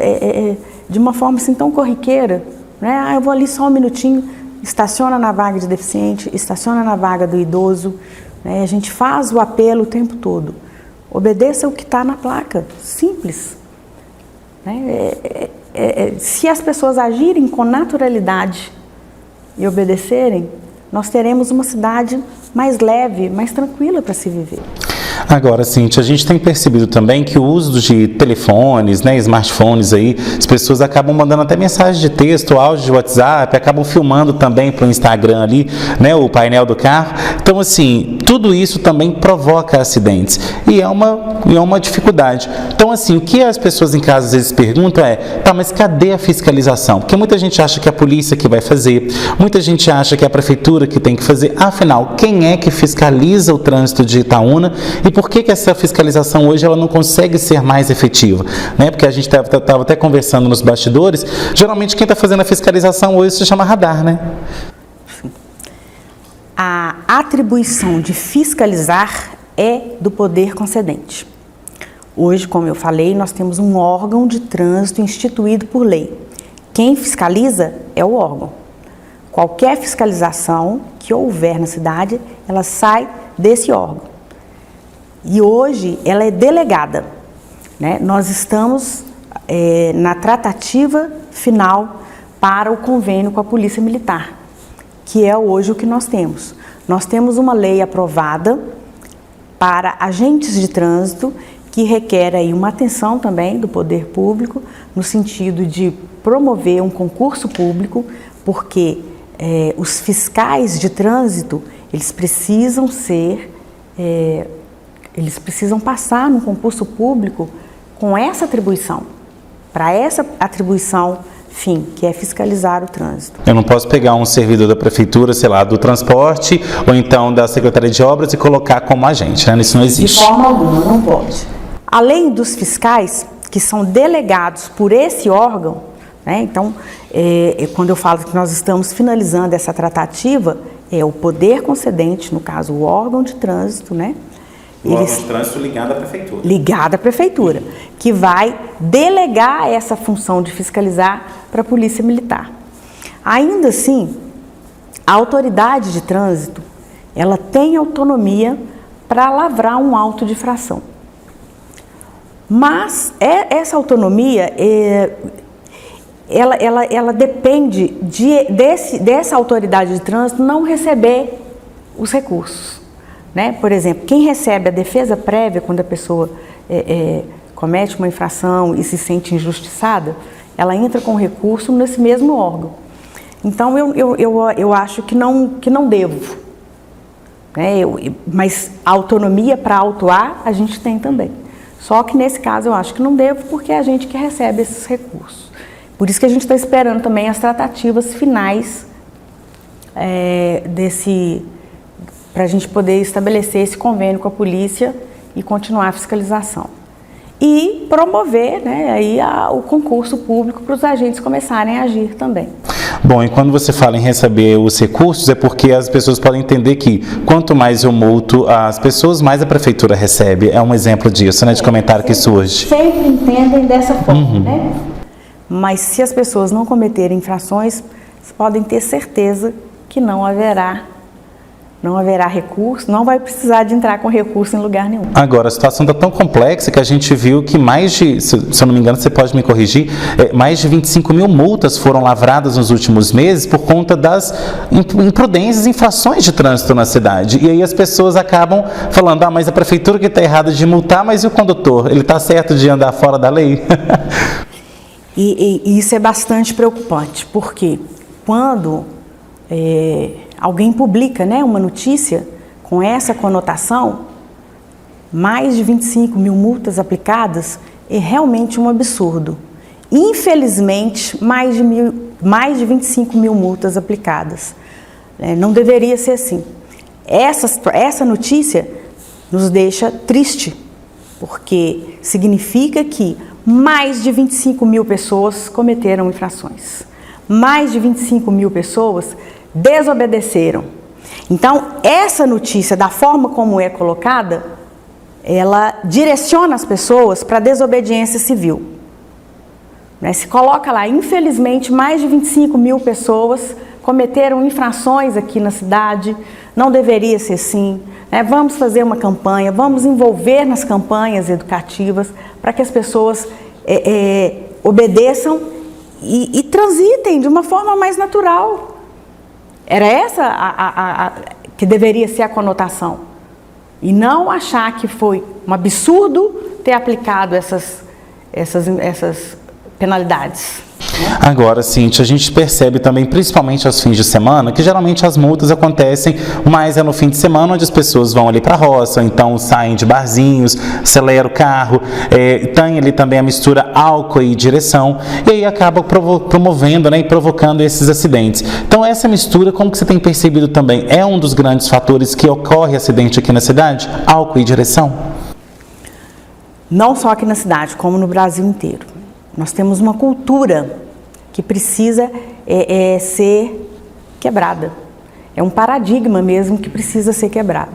de uma forma assim tão corriqueira, né? Eu vou ali só um minutinho, estaciona na vaga de deficiente, estaciona na vaga do idoso, né? A gente faz o apelo o tempo todo, obedeça o que está na placa, simples, né? Se as pessoas agirem com naturalidade e obedecerem, nós teremos uma cidade mais leve, mais tranquila para se viver. Agora, Cíntia, a gente tem percebido também que o uso de telefones, né, smartphones aí, as pessoas acabam mandando até mensagem de texto, áudio de WhatsApp, acabam filmando também para o Instagram ali, né, o painel do carro. Então, assim, tudo isso também provoca acidentes e é uma dificuldade. Então, assim, o que as pessoas em casa às vezes perguntam tá, mas cadê a fiscalização? Porque muita gente acha que é a polícia que vai fazer, muita gente acha que é a prefeitura que tem que fazer. Afinal, quem é que fiscaliza o trânsito de Itaúna e por que essa fiscalização hoje ela não consegue ser mais efetiva? Né? Porque a gente estava até conversando nos bastidores, geralmente quem está fazendo a fiscalização hoje se chama radar, né? A atribuição de fiscalizar é do poder concedente. Hoje, como eu falei, nós temos um órgão de trânsito instituído por lei. Quem fiscaliza é o órgão. Qualquer fiscalização que houver na cidade, ela sai desse órgão. E hoje ela é delegada, né? Nós estamos na tratativa final para o convênio com a Polícia Militar, que é hoje o que nós temos. Nós temos uma lei aprovada para agentes de trânsito que requer aí uma atenção também do poder público no sentido de promover um concurso público, porque os fiscais de trânsito, eles precisam passar no concurso público com essa atribuição, para essa atribuição fim, que é fiscalizar o trânsito. Eu não posso pegar um servidor da prefeitura, sei lá, do transporte ou então da Secretaria de Obras e colocar como agente, né? Isso não existe. De forma alguma, não pode. Além dos fiscais, que são delegados por esse órgão, né? Então, quando eu falo que nós estamos finalizando essa tratativa, é o poder concedente, no caso o órgão de trânsito, né? O órgão de trânsito ligado à prefeitura. Ligado à prefeitura, que vai delegar essa função de fiscalizar para a Polícia Militar. Ainda assim, a autoridade de trânsito, ela tem autonomia para lavrar um auto de infração. Mas essa autonomia, ela depende dessa autoridade de trânsito não receber os recursos. Né? Por exemplo, quem recebe a defesa prévia quando a pessoa comete uma infração e se sente injustiçada, ela entra com recurso nesse mesmo órgão. Então, eu acho que não devo. Né? Mas a autonomia para autuar a gente tem também. Só que nesse caso eu acho que não devo porque é a gente que recebe esses recursos. Por isso que a gente está esperando também as tratativas finais para a gente poder estabelecer esse convênio com a polícia e continuar a fiscalização. E promover, né, aí o concurso público para os agentes começarem a agir também. Bom, e quando você fala em receber os recursos, é porque as pessoas podem entender que quanto mais eu multo as pessoas, mais a prefeitura recebe. É um exemplo disso, né, de comentário que surge. Sempre entendem dessa forma, né? Mas se as pessoas não cometerem infrações, podem ter certeza que não haverá não haverá recurso, não vai precisar de entrar com recurso em lugar nenhum. Agora, a situação está tão complexa que a gente viu que mais de, se eu não me engano, você pode me corrigir, mais de 25 mil multas foram lavradas nos últimos meses por conta das imprudências e infrações de trânsito na cidade. E aí as pessoas acabam falando, mas a prefeitura que está errada de multar, mas e o condutor? Ele está certo de andar fora da lei? E isso é bastante preocupante, porque quando alguém publica, né, uma notícia com essa conotação, mais de 25 mil multas aplicadas, é realmente um absurdo. Infelizmente, mais de 25 mil multas aplicadas. Não deveria ser assim. Essa notícia nos deixa triste, porque significa que mais de 25 mil pessoas cometeram infrações. Mais de 25 mil pessoas desobedeceram. Então, essa notícia, da forma como é colocada, ela direciona as pessoas para a desobediência civil. Se coloca lá, infelizmente, mais de 25 mil pessoas cometeram infrações aqui na cidade, não deveria ser assim. Vamos fazer uma campanha, vamos envolver nas campanhas educativas para que as pessoas obedeçam e transitem de uma forma mais natural. Era essa que deveria ser a conotação. E não achar que foi um absurdo ter aplicado essas penalidades. Agora, Cíntia, a gente percebe também, principalmente aos fins de semana, que geralmente as multas acontecem mais no fim de semana, onde as pessoas vão ali para a roça, então saem de barzinhos, acelera o carro, tem ali também a mistura álcool e direção, e aí acaba promovendo, e provocando esses acidentes. Então, essa mistura, como que você tem percebido também, é um dos grandes fatores que ocorre acidente aqui na cidade? Álcool e direção? Não só aqui na cidade, como no Brasil inteiro. Nós temos uma cultura que precisa ser quebrada. É um paradigma mesmo que precisa ser quebrado.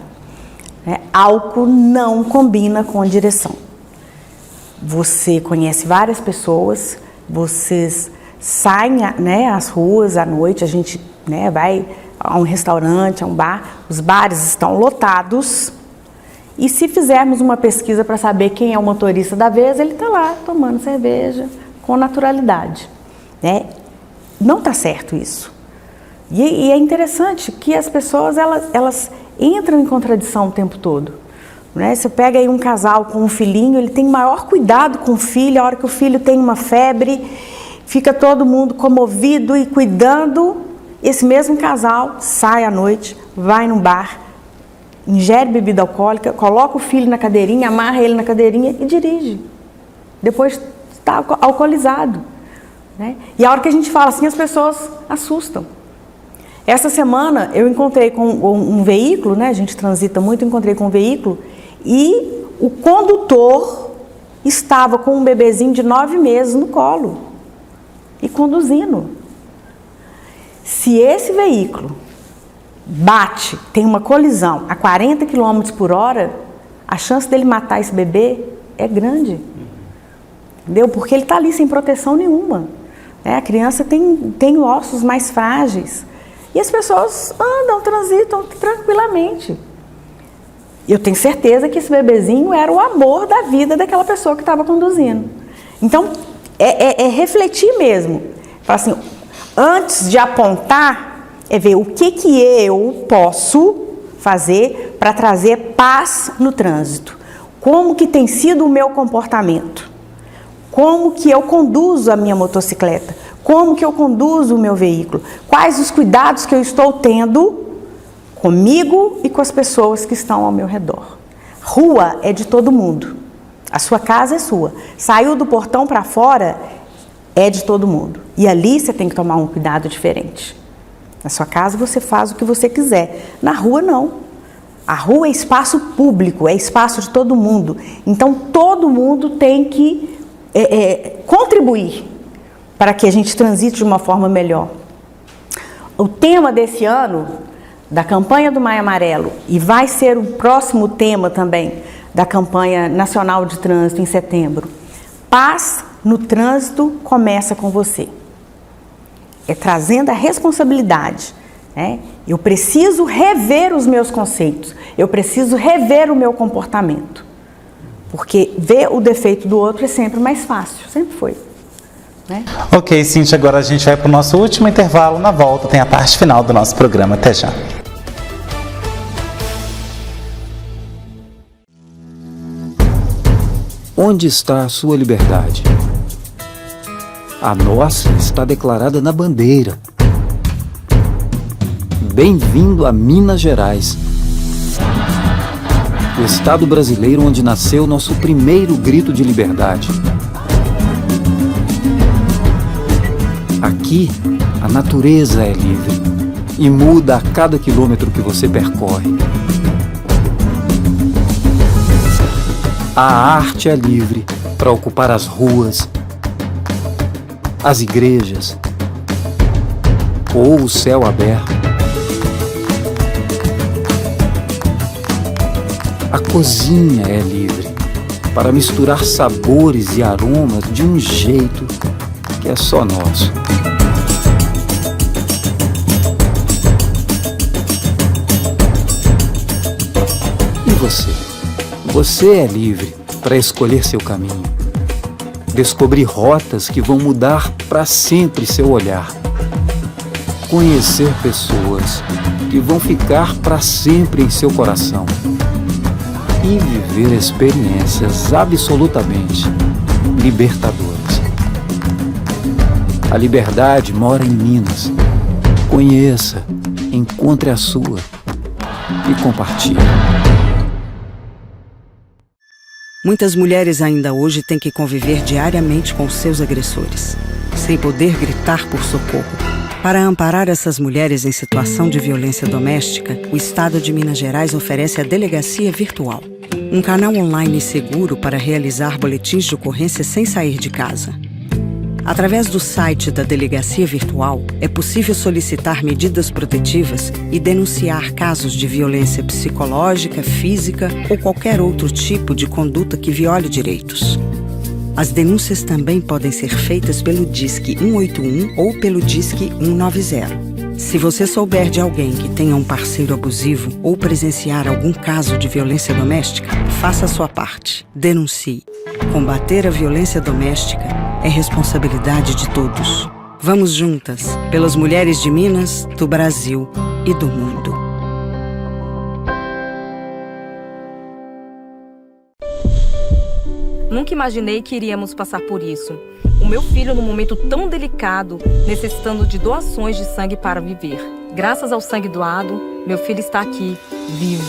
Álcool não combina com a direção. Você conhece várias pessoas, vocês saem às ruas à noite, a gente vai a um restaurante, a um bar, os bares estão lotados. E se fizermos uma pesquisa para saber quem é o motorista da vez, ele está lá tomando cerveja com naturalidade. Não está certo isso. E é interessante que as pessoas elas entram em contradição o tempo todo. Você pega aí um casal com um filhinho, ele tem maior cuidado com o filho, a hora que o filho tem uma febre, fica todo mundo comovido e cuidando. Esse mesmo casal sai à noite, vai num bar, ingere bebida alcoólica, coloca o filho na cadeirinha, amarra ele na cadeirinha e dirige. Depois está alcoolizado. E a hora que a gente fala assim, as pessoas assustam. Essa semana eu encontrei com um veículo, a gente transita muito, encontrei com um veículo e o condutor estava com um bebezinho de 9 meses no colo e conduzindo. Se esse veículo bate, tem uma colisão a 40 km por hora, a chance dele matar esse bebê é grande. Entendeu? Porque ele está ali sem proteção nenhuma. A criança tem ossos mais frágeis. E as pessoas transitam tranquilamente. Eu tenho certeza que esse bebezinho era o amor da vida daquela pessoa que estava conduzindo. Então, é refletir mesmo. Fala assim, antes de apontar, é ver o que eu posso fazer para trazer paz no trânsito. Como que tem sido o meu comportamento? Como que eu conduzo a minha motocicleta? Como que eu conduzo o meu veículo? Quais os cuidados que eu estou tendo comigo e com as pessoas que estão ao meu redor? Rua é de todo mundo. A sua casa é sua. Saiu do portão para fora, é de todo mundo. E ali você tem que tomar um cuidado diferente. Na sua casa você faz o que você quiser. Na rua não. A rua é espaço público, é espaço de todo mundo. Então todo mundo tem que contribuir para que a gente transite de uma forma melhor. O tema desse ano, da campanha do Maio Amarelo, e vai ser o próximo tema também da campanha nacional de trânsito em setembro. Paz no trânsito começa com você. É trazendo a responsabilidade Eu preciso rever os meus conceitos, eu preciso rever o meu comportamento. Porque ver o defeito do outro é sempre mais fácil, sempre foi. Ok, Cíntia, agora a gente vai para o nosso último intervalo. Na volta tem a parte final do nosso programa. Até já. Onde está a sua liberdade? A nossa está declarada na bandeira. Bem-vindo a Minas Gerais, o estado brasileiro onde nasceu nosso primeiro grito de liberdade. Aqui, a natureza é livre e muda a cada quilômetro que você percorre. A arte é livre para ocupar as ruas, as igrejas ou o céu aberto. A cozinha é livre para misturar sabores e aromas de um jeito que é só nosso. E você? Você é livre para escolher seu caminho, descobrir rotas que vão mudar para sempre seu olhar, conhecer pessoas que vão ficar para sempre em seu coração e viver experiências absolutamente libertadoras. A liberdade mora em Minas. Conheça, encontre a sua e compartilhe. Muitas mulheres ainda hoje têm que conviver diariamente com seus agressores, sem poder gritar por socorro. Para amparar essas mulheres em situação de violência doméstica, o Estado de Minas Gerais oferece a Delegacia Virtual, um canal online seguro para realizar boletins de ocorrência sem sair de casa. Através do site da Delegacia Virtual, é possível solicitar medidas protetivas e denunciar casos de violência psicológica, física ou qualquer outro tipo de conduta que viole direitos. As denúncias também podem ser feitas pelo Disque 181 ou pelo Disque 190. Se você souber de alguém que tenha um parceiro abusivo ou presenciar algum caso de violência doméstica, faça a sua parte. Denuncie. Combater a violência doméstica é responsabilidade de todos. Vamos juntas, pelas mulheres de Minas, do Brasil e do mundo. Nunca imaginei que iríamos passar por isso. O meu filho, num momento tão delicado, necessitando de doações de sangue para viver. Graças ao sangue doado, meu filho está aqui, vivo.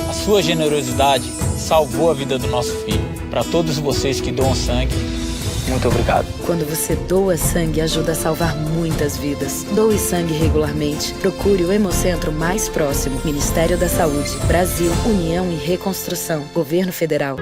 A sua generosidade salvou a vida do nosso filho. Para todos vocês que doam sangue, muito obrigado. Quando você doa sangue, ajuda a salvar muitas vidas. Doe sangue regularmente. Procure o Hemocentro mais próximo. Ministério da Saúde, Brasil, União e Reconstrução, Governo Federal.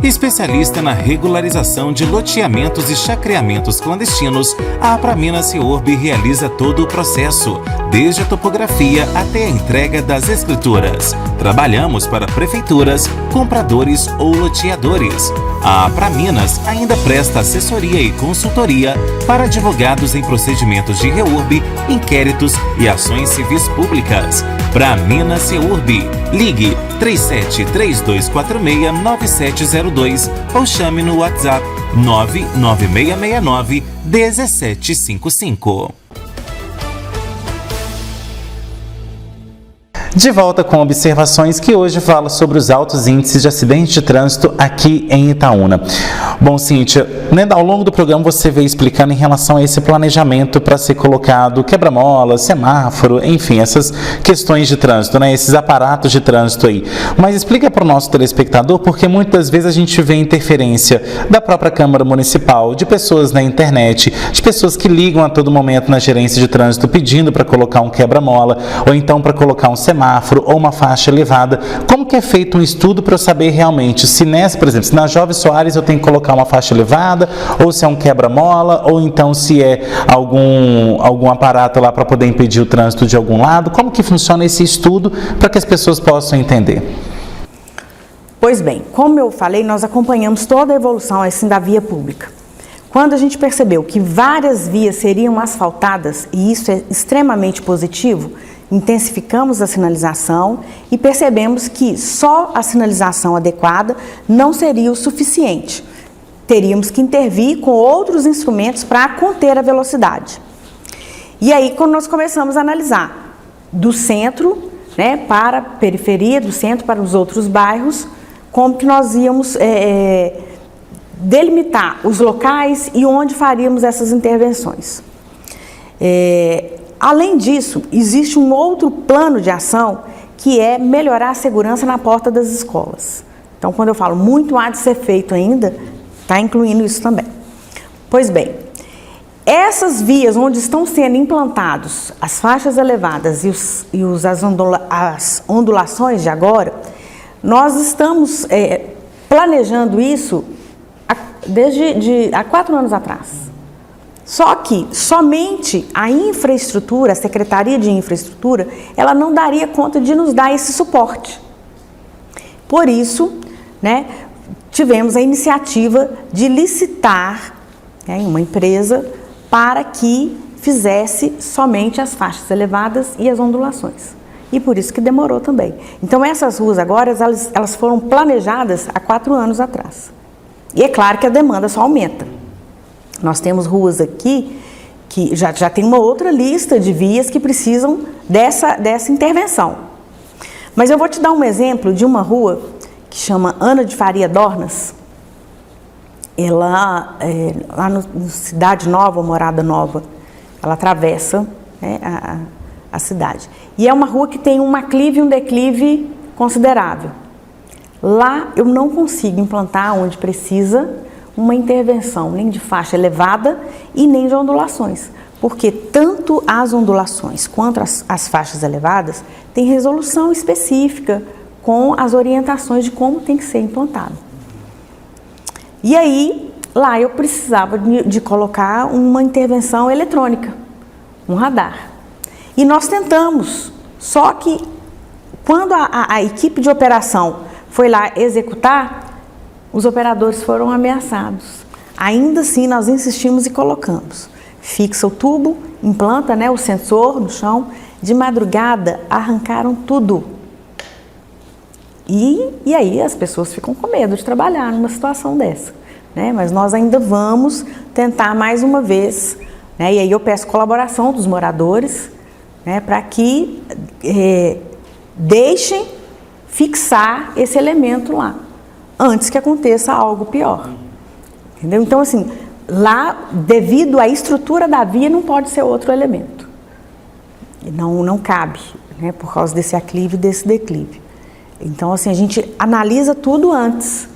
Especialista na regularização de loteamentos e chacreamentos clandestinos, a Apramina Ciorb realiza todo o processo, desde a topografia até a entrega das escrituras. Trabalhamos para prefeituras, compradores ou loteadores. A Apraminas ainda presta assessoria e consultoria para advogados em procedimentos de reurb, inquéritos e ações civis públicas. Apramina Ciorb. Ligue 3732469702 ou chame no WhatsApp 99669-1755. De volta com observações que hoje fala sobre os altos índices de acidentes de trânsito aqui em Itaúna. Bom, Cíntia, ao longo do programa você veio explicando em relação a esse planejamento para ser colocado quebra-mola, semáforo, enfim, essas questões de trânsito, esses aparatos de trânsito aí. Mas explica para o nosso telespectador, porque muitas vezes a gente vê interferência da própria Câmara Municipal, de pessoas na internet, de pessoas que ligam a todo momento na gerência de trânsito pedindo para colocar um quebra-mola ou então para colocar um semáforo ou uma faixa elevada. Como que é feito um estudo para eu saber realmente se por exemplo, se na Jovem Soares eu tenho que colocar uma faixa elevada, ou se é um quebra-mola, ou então se é algum aparato lá para poder impedir o trânsito de algum lado? Como que funciona esse estudo para que as pessoas possam entender? Pois bem, como eu falei, nós acompanhamos toda a evolução assim, da via pública. Quando a gente percebeu que várias vias seriam asfaltadas, e isso é extremamente positivo, intensificamos a sinalização e percebemos que só a sinalização adequada não seria o suficiente. Teríamos que intervir com outros instrumentos para conter a velocidade. E aí, quando nós começamos a analisar do centro, né, para a periferia, do centro para os outros bairros, como que nós íamos delimitar os locais e onde faríamos essas intervenções. Além disso, existe um outro plano de ação que é melhorar a segurança na porta das escolas. Então, quando eu falo muito há de ser feito ainda, está incluindo isso também. Pois bem, essas vias onde estão sendo implantados as faixas elevadas as ondulações de agora, nós estamos planejando isso desde há 4 anos atrás. Só que somente a infraestrutura, a Secretaria de Infraestrutura, ela não daria conta de nos dar esse suporte. Por isso, né, tivemos a iniciativa de licitar, né, uma empresa para que fizesse somente as faixas elevadas e as ondulações. E por isso que demorou também. Então essas ruas agora, elas foram planejadas há 4 anos atrás. E é claro que a demanda só aumenta. Nós temos ruas aqui que já tem uma outra lista de vias que precisam dessa intervenção. Mas eu vou te dar um exemplo de uma rua que chama Ana de Faria Dornas. Ela, lá no Cidade Nova, Morada Nova, ela atravessa, né, a cidade. E é uma rua que tem um aclive e um declive considerável. Lá eu não consigo implantar onde precisa uma intervenção nem de faixa elevada e nem de ondulações, porque tanto as ondulações quanto as faixas elevadas têm resolução específica com as orientações de como tem que ser implantado. E aí, lá eu precisava de colocar uma intervenção eletrônica, um radar. E nós tentamos, só que quando a equipe de operação foi lá executar, os operadores foram ameaçados. Ainda assim, nós insistimos e colocamos. Fixa o tubo, implanta, né, o sensor no chão. De madrugada, arrancaram tudo. E aí as pessoas ficam com medo de trabalhar numa situação dessa, né? Mas nós ainda vamos tentar mais uma vez, né? E aí eu peço colaboração dos moradores, né, para que deixem fixar esse elemento lá, antes que aconteça algo pior. Entendeu? Então, assim, lá, devido à estrutura da via, não pode ser outro elemento. Não cabe, né, por causa desse aclive e desse declive. Então, assim, a gente analisa tudo antes.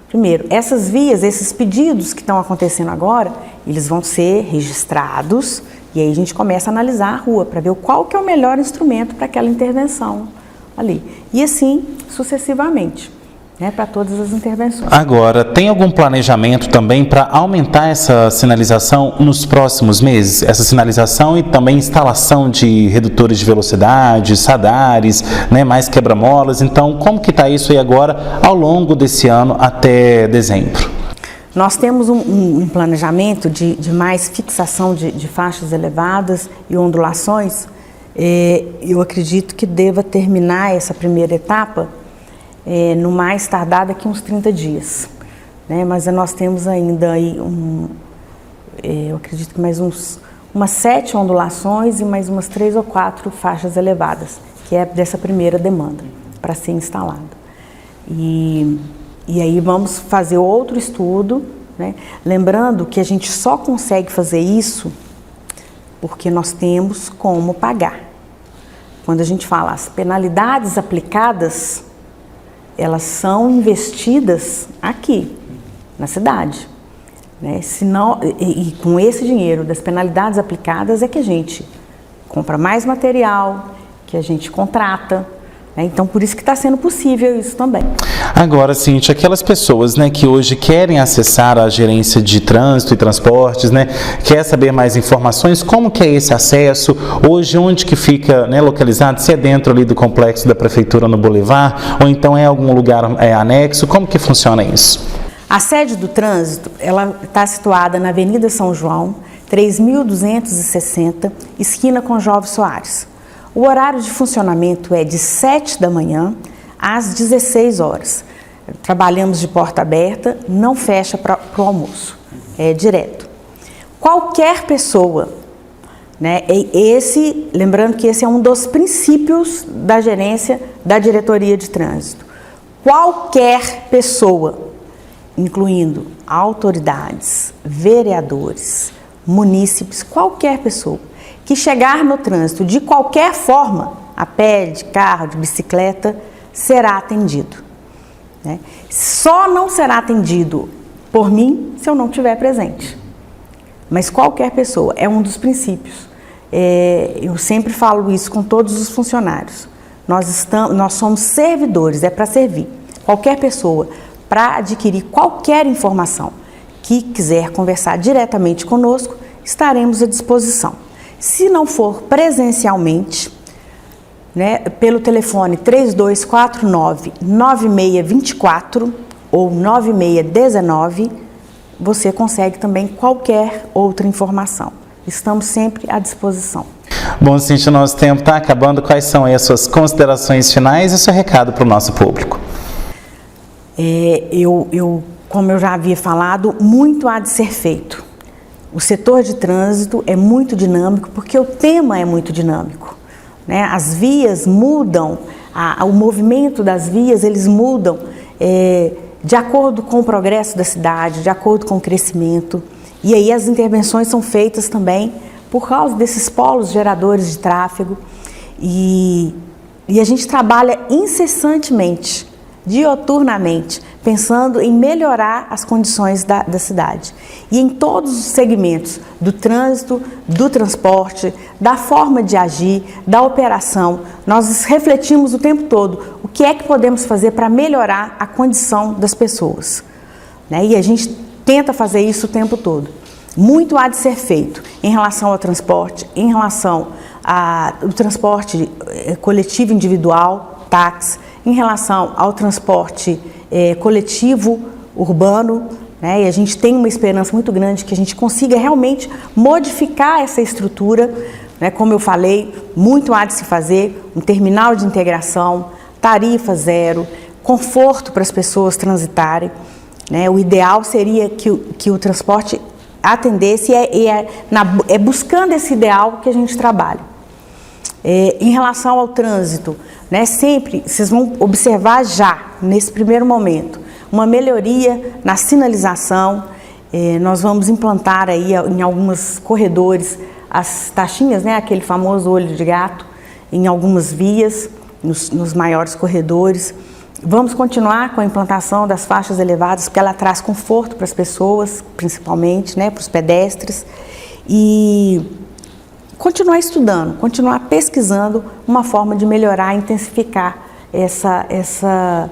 Primeiro, essas vias, esses pedidos que estão acontecendo agora, eles vão ser registrados e aí a gente começa a analisar a rua para ver qual que é o melhor instrumento para aquela intervenção ali. E assim, sucessivamente, né, para todas as intervenções. Agora, tem algum planejamento também para aumentar essa sinalização nos próximos meses? Essa sinalização e também instalação de redutores de velocidade, radares, né, mais quebra-molas. Então, como que está isso aí agora ao longo desse ano até dezembro? Nós temos um planejamento de mais fixação de faixas elevadas e ondulações. Eu acredito que deva terminar essa primeira etapa no mais tardar daqui uns 30 dias, né? Mas nós temos ainda aí eu acredito que mais umas 7 ondulações e mais umas 3 ou 4 faixas elevadas, que é dessa primeira demanda para ser instalada. E aí vamos fazer outro estudo, né? Lembrando que a gente só consegue fazer isso porque nós temos como pagar. Quando a gente fala as penalidades aplicadas, elas são investidas aqui, na cidade, né? Senão, e com esse dinheiro das penalidades aplicadas é que a gente compra mais material, que a gente contrata, né? Então, por isso que está sendo possível isso também. Agora, Cíntia, aquelas pessoas, né, que hoje querem acessar a gerência de trânsito e transportes, né, quer saber mais informações, como que é esse acesso? Hoje, onde que fica, né, localizado? Se é dentro ali do complexo da Prefeitura no Boulevard, ou então é algum lugar anexo? Como que funciona isso? A sede do trânsito, ela está situada na Avenida São João, 3.260, esquina com Jovem Soares. O horário de funcionamento é de 7 da manhã às 16 horas. Trabalhamos de porta aberta, não fecha para o almoço, é direto. Qualquer pessoa, né, lembrando que esse é um dos princípios da gerência da diretoria de trânsito. Qualquer pessoa, incluindo autoridades, vereadores, munícipes, qualquer pessoa que chegar no trânsito de qualquer forma, a pé, de carro, de bicicleta, será atendido. Né? Só não será atendido por mim se eu não estiver presente. Mas qualquer pessoa, é um dos princípios. Eu sempre falo isso com todos os funcionários. Nós somos servidores, é para servir. Qualquer pessoa, para adquirir qualquer informação que quiser conversar diretamente conosco, estaremos à disposição. Se não for presencialmente, né, pelo telefone 3249-9624 ou 9619, você consegue também qualquer outra informação. Estamos sempre à disposição. Bom, Cíntia, o nosso tempo está acabando. Quais são aí as suas considerações finais e o seu recado para o nosso público? Como eu já havia falado, muito há de ser feito. O setor de trânsito é muito dinâmico porque o tema é muito dinâmico. Né? As vias mudam, o movimento das vias, eles mudam de acordo com o progresso da cidade, de acordo com o crescimento. E aí as intervenções são feitas também por causa desses polos geradores de tráfego. E a gente trabalha incessantemente, dioturnamente, pensando em melhorar as condições da cidade. E em todos os segmentos do trânsito, do transporte, da forma de agir, da operação, nós refletimos o tempo todo o que é que podemos fazer para melhorar a condição das pessoas. Né? E a gente tenta fazer isso o tempo todo. Muito há de ser feito em relação ao transporte, em relação ao transporte coletivo individual, táxi, em relação ao transporte coletivo urbano, né? E a gente tem uma esperança muito grande que a gente consiga realmente modificar essa estrutura, né? Como eu falei, muito há de se fazer, um terminal de integração, tarifa zero, conforto para as pessoas transitarem, né? O ideal seria que o transporte atendesse e é buscando esse ideal que a gente trabalha. Em relação ao trânsito, né, sempre, vocês vão observar já, nesse primeiro momento, uma melhoria na sinalização. Nós vamos implantar aí em alguns corredores as taxinhas, né, aquele famoso olho de gato, em algumas vias, nos maiores corredores. Vamos continuar com a implantação das faixas elevadas, porque ela traz conforto para as pessoas, principalmente, né, para os pedestres. E continuar estudando, continuar pesquisando uma forma de melhorar, intensificar essa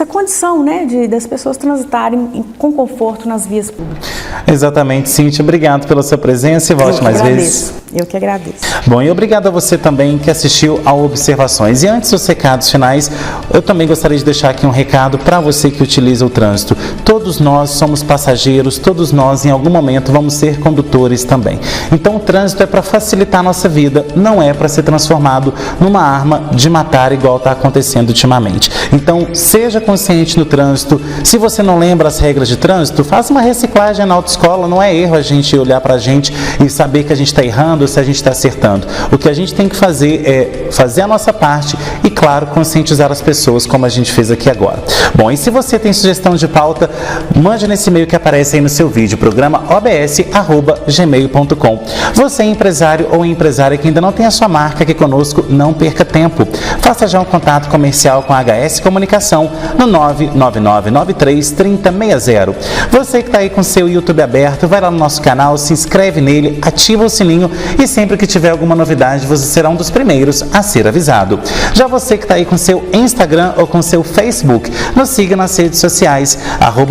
condição, né, das pessoas transitarem com conforto nas vias públicas. Exatamente, Cíntia. Obrigado pela sua presença e volte mais vezes. Eu que agradeço. Bom, e obrigado a você também que assistiu ao Observações. E antes dos recados finais, eu também gostaria de deixar aqui um recado para você que utiliza o trânsito. Todos nós somos passageiros, todos nós em algum momento vamos ser condutores também. Então o trânsito é para facilitar a nossa vida, não é para ser transformado numa arma de matar igual está acontecendo ultimamente. Então seja consciente no trânsito. Se você não lembra as regras de trânsito, faça uma reciclagem na autoescola. Não é erro a gente olhar para a gente e saber que a gente está errando ou se a gente está acertando. O que a gente tem que fazer é fazer a nossa parte e, claro, conscientizar as pessoas como a gente fez aqui agora. Bom, e se você tem sugestão de pauta, mande nesse e-mail que aparece aí no seu vídeo, programa obs@gmail.com. Você é empresário ou empresária que ainda não tem a sua marca aqui conosco, não perca tempo. Faça já um contato comercial com a HS Comunicação no 999933060. Você que está aí com seu YouTube aberto, vai lá no nosso canal, se inscreve nele, ativa o sininho e sempre que tiver alguma novidade, você será um dos primeiros a ser avisado. Já você que está aí com seu Instagram ou com seu Facebook, nos siga nas redes sociais,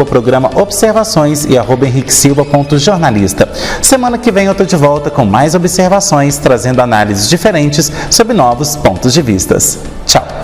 @programa Observações e @henriquesilva.jornalista. Semana que vem eu estou de volta com mais observações, trazendo análises diferentes sobre novos pontos de vista. Tchau!